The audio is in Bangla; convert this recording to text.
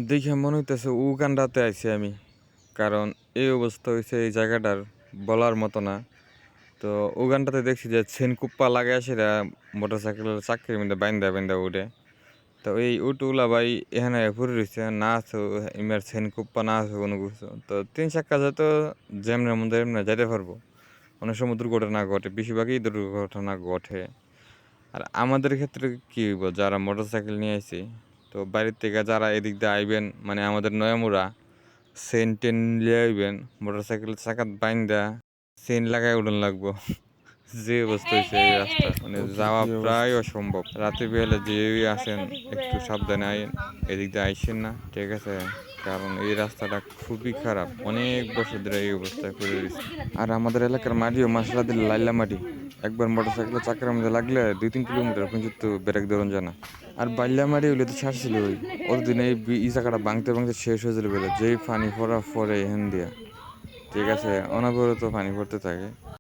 দেখে মনে হইতেছে উগান্ডাতে আইছি আমি। কারণ এই অবস্থা হয়েছে এই জায়গাটার বলার মতো না। তো উগান্ডাতে দেখছি যে সেনকুপ্পা লাগায় সেটা মোটরসাইকেলের চাক্কির মধ্যে বাইন্দা উঠে। তো এই উটুলা ভাই এখানে ঘুরে রয়েছে না আছে ইমার সেনকুপ্পা না আছে কোনো কিছু। তো ৩ চাক্কা তো যেমনের মধ্যে এমনি যাইতে পারবো। অনেক সময় দুর্ঘটনা ঘটে, বেশিরভাগই দুর্ঘটনা ঘটে। আর আমাদের ক্ষেত্রে কি হইব, যারা মোটরসাইকেল নিয়ে আইছি, তো বাড়ির থেকে যারা এদিক দিয়ে আইবেন মানে আমাদের নয়ামুরা চেন টেন লিয়ে আইবেন, মোটরসাইকেলের চাকাত বাইন্দা চেন লাগাই উঠন লাগবো। যে অবস্থা হয়েছে এই রাস্তা মানে ওকে, যাওয়া কি প্রায় অবস্থা? অসম্ভব। রাতে বেলা যে আছেন একটু সাবধানে আইন, এদিক দিয়ে আইসেন না, ঠিক আছে? কারণ এই রাস্তাটা খুবই খারাপ, অনেক বছর ধরে এই অবস্থায় পড়ে রয়েছে। আর আমাদের এলাকার মাটিও মাসলা দিল লাইলা মাটি, একবার মোটরসাইকেলের চাকার মধ্যে লাগলে 2-3 কিলোমিটার পর্যন্ত ব্রেক ধরন জানা। আর বাল্যা মারি হইলে তো ছাড়ছিল ওই অতদিন এই জায়গাটা ভাঙতে ভাঙতে শেষ হয়ে যাবে, যেই পানি পড়া পরে এখান দিয়া, ঠিক আছে, অনবরত পানি পড়তে থাকে।